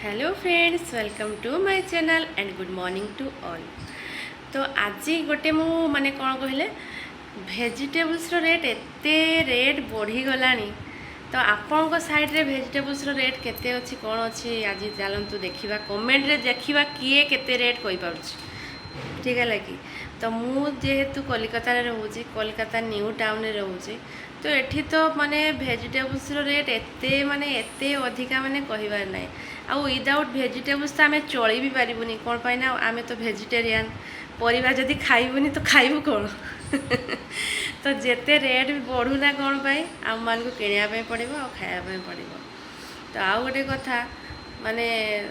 Hello friends welcome to my channel and good morning to all. तो आज गोटे मु माने कौन कहले भेजिटेबल्स रेट एते रेट बढ़ी गलानी। तो आपण साइड रे भेजिटेबल्स रेट केते अछि कौन अछि आज चलतु देखा कमेंट रे देखा किए केते रेट कहि पारुछि। ठीक है कि तो मु जेहेतु कोलकाता रोचे कोलकाता न्यू टाउन रोचे तो एठी तो माने भेजिटेबल्स रेट एते माने एते अधिका माने कहबार ना आ विदाउट भेजिटेबल्स तो आम चल भी पारूनी कौन पाई ना आम तो भेजिटेरियन परिवा जदि खाइबुनी तो खाइबु कौन तो जेते रेट भी बढ़ू ना कौन पाई आम मान को किणापी पड़ो आ खायापी पड़ो। तो आउ गोटे कथा माने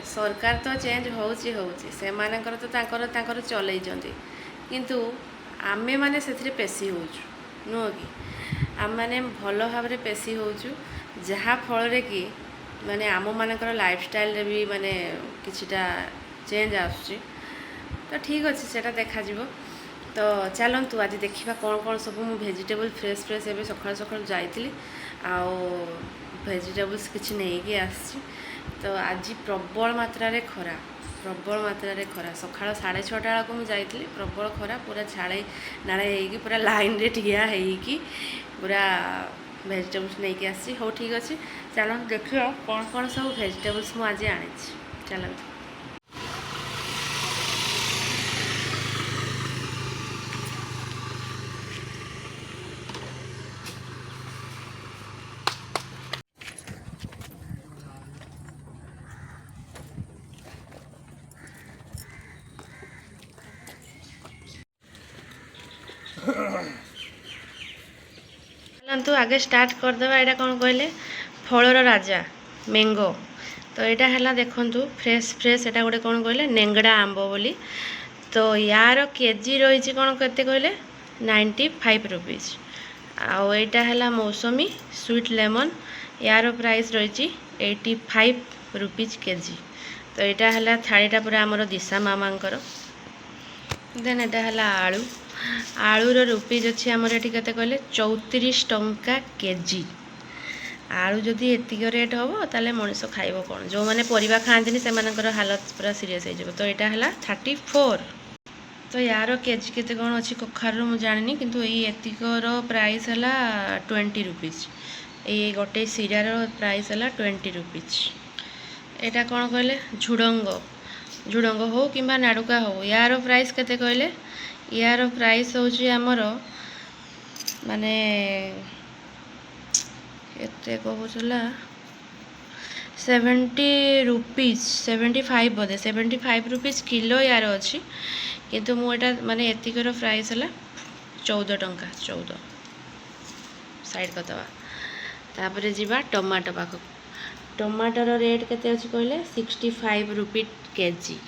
सरकार तो चेंज होची से मानकर तो तांकर चलैचंती किंतु आमे माने से पेशी होचु नुह कि आम मैंने भल भाव में पेशी होचु जहाँ फल कि माने आम मानकर लाइफस्टाइल रे भी माने किछिटा चेंज आसुची। तो ठीक अच्छे से देखा तो चलतु आज देखा कौन कौन सब मु भेजिटेबल फ्रेश फ्रेश एवं सकाल सकाल जाइली आउ भेजिटेबल्स किसी नहीं आसी। तो आज प्रबल मात्रा खरा सकाल 6:30 बेलू मुझे जाइली प्रबल खरा पूरा झाड़े नाड़े हो पूरा लाइन रे ठिया होगी पूरा भेजिटेबल्स नहीं आसी। हो ठीक अच्छे चलते देखिए कौन कौन सब भेजिटेबल्स मुझे आज आनी चलते। चलतु आगे स्टार्ट करदे यहाँ कौन कहले फलर राजा मैंगो। तो यहाँ है देखु फ्रेश फ्रेश एटा गोटे कौन कहले नेंगड़ा आंब बोली। तो यार केजी रही कौन कहते कहले 95 रुपीज। आउ यहाँ है मौसमी स्वीट लेमन यार प्राइस रही 85 रुपीज केजी। तो यहाँ है थालीटा पूरा आमर दिशा मामांकर। देन यहाँ है आलू आलूर रुपीज अच्छी आमर ये कहते कहले 34 टंका केजी। आलू जदि एतिक रेट हम ताले मनीष खाइब कौन जो मैंने परिवा खाती से हालत पूरा सीरीयस हो। तो यहाँ है 34। तो यार केजी केते कौन अच्छी कखार मुझे जानी किंतु ये एतिकर प्राइस है 20 रुपीज। ये गोटे सीरार प्राइस है 20 रुपीज। यहाँ कौन कहले झुड़ंग हो कि नाड़ुका हो यार प्राइस केते कहले यार प्राइस होची आमर माने केते कहूला 70 रुपीज 75 बोधे 75 रुपीज किलो यार अच्छी किंतु मुझे माने एतिकर प्राइस है 14 टंका 14 साइड करदवा। तापर जीवा टमाटो पाख टमाटर रेट केते अच्छी कहले 65 रुपी केजी।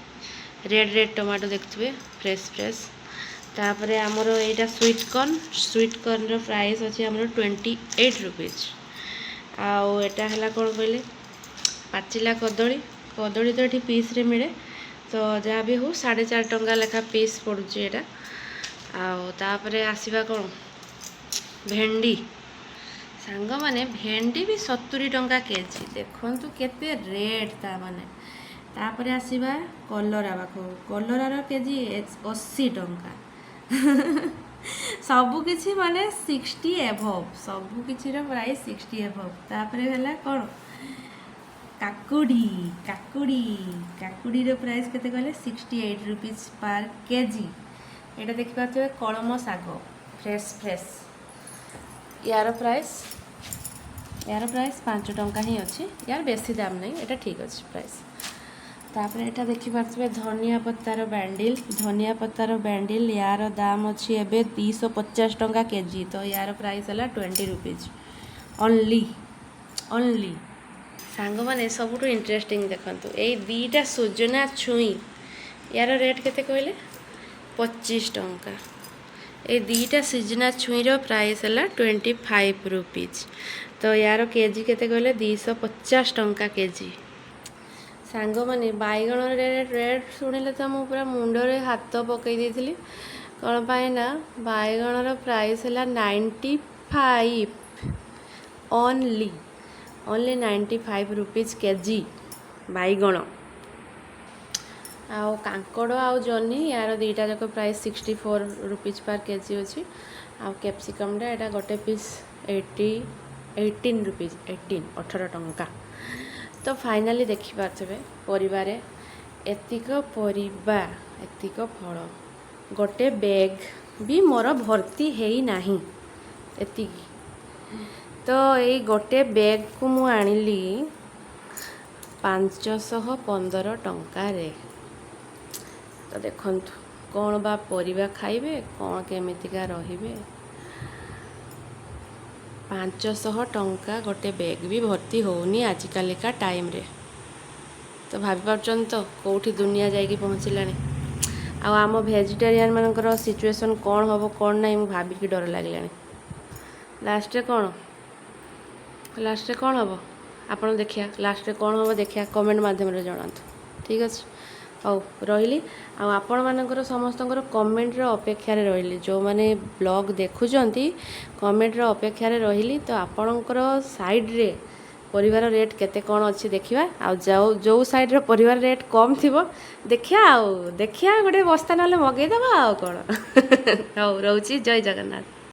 रेड टमाटो देखुए फ्रेश फ्रेश। तापर आमर यहाँ स्वीट कॉर्न प्राइस अच्छे आमर 28 रुपीज। आउ एटा है कौन कहले पाचिला कदली कदली तो ये पीस रे मिले तो जहाँ भी हो 4.5 टंका लेखा पीस पड़ुची एटा। आउे आसवा कौन भेंडी सांग माने भेंडी भी 70 टंका केजी देखु केते रेट ता माने। तापर आसवा कलरा पाख कलरार केजी 80 टंका सबकि माने 60 एभव सबकि प्राइस 60 एभव। तापर है कौन काकुड़ी प्राइस केते कहले 68 रुपीज पर केजी। यहाँ देखिए कलम शाग फ्रेश फ्रेश यार प्राइस 5 टंका ही अच्छी यार बेसी दाम नहीं यहाँ ठीक अच्छे प्राइस। तापर यहाँ देखिपे धनिया पत्तार बैंडिल यार दाम अच्छी एवं 250 टंका केजी। तो यार प्राइस है 20 रुपीज ओनली सांग मैंने सबुठ इंटरेस्टिंग देखु यही दीटा सुजना छुई यार रेट केते कहले 25 टंका। ये दीटा सुजना छुईर प्राइस है 25 रुपीज। तो यार केजी केते कहले 250 टंका केजी। सांग मैंने बैगण रेट शुणिले तो मुझे पूरा मुंडे हाथ पकई देती कौन पाई ना बैगणर प्राइस है 95 ओनली 95 रुपीज केजी। ବାଇଗଣ ଆଉ କାଙ୍କଡ଼ ଆଉ ଜହ୍ନି यार ଦୁଇଟା ଯାକ ପ୍ରାଇସ୍ 64 रुपीज पर केजी ଅଛି। ଆଉ କ୍ୟାପ୍ସିକମ୍ଟା ଏଇଟା ଗୋଟେ ପିସ୍ 18 रुपीज 18 ଟଙ୍କା। ତ ଫାଇନାଲି ଦେଖିପାରୁଥିବେ ପରିବାରେ ଏତିକ ପରିବା ଏତିକ ଫଳ ଗୋଟେ ବ୍ୟାଗ୍ ବି ମୋର ଭର୍ତ୍ତି ହେଇନାହିଁ ଏତିକି। ତ ଏଇ ଗୋଟେ ବ୍ୟାଗ୍କୁ ମୁଁ ଆଣିଲି 515 ଟଙ୍କାରେ। ତ ଦେଖନ୍ତୁ କ'ଣ ବା ପରିବା ଖାଇବେ କ'ଣ କେମିତିକା ରହିବେ। 500 ଟଙ୍କା ଗୋଟେ ବ୍ୟାଗ୍ ବି ଭର୍ତ୍ତି ହେଉନି ଆଜିକାଲିକା ଟାଇମ୍ରେ। ତ ଭାବିପାରୁଛନ୍ତି ତ କେଉଁଠି ଦୁନିଆ ଯାଇକି ପହଞ୍ଚିଲାଣି। ଆଉ ଆମ ଭେଜିଟେରିଆନ୍ ମାନଙ୍କର ସିଚୁଏସନ୍ କ'ଣ ହେବ କ'ଣ ନାହିଁ ମୁଁ ଭାବିକି ଡର ଲାଗିଲାଣି। ଲାଷ୍ଟରେ କ'ଣ ହେବ ଆପଣ ଦେଖିବା ଲାଷ୍ଟରେ କ'ଣ ହେବ ଦେଖିବା କମେଣ୍ଟ ମାଧ୍ୟମରେ ଜଣାନ୍ତୁ। ଠିକ୍ ଅଛି ହଉ ରହିଲି। ଆଉ ଆପଣମାନଙ୍କର ସମସ୍ତଙ୍କର କମେଣ୍ଟର ଅପେକ୍ଷାରେ ରହିଲି। ଯେଉଁମାନେ ବ୍ଲଗ୍ ଦେଖୁଛନ୍ତି କମେଣ୍ଟର ଅପେକ୍ଷାରେ ରହିଲି। ତ ଆପଣଙ୍କର ସାଇଡ଼୍ରେ ପରିବାର ରେଟ୍ କେତେ କ'ଣ ଅଛି ଦେଖିବା। ଆଉ ଯେଉଁ ସାଇଡ଼୍ର ପରିବାର ରେଟ୍ କମ୍ ଥିବ ଦେଖିବା ଗୋଟେ ବସ୍ତା ନହେଲେ ମଗେଇଦେବା ଆଉ କ'ଣ। ହଉ ରହୁଛି ଜୟ ଜଗନ୍ନାଥ।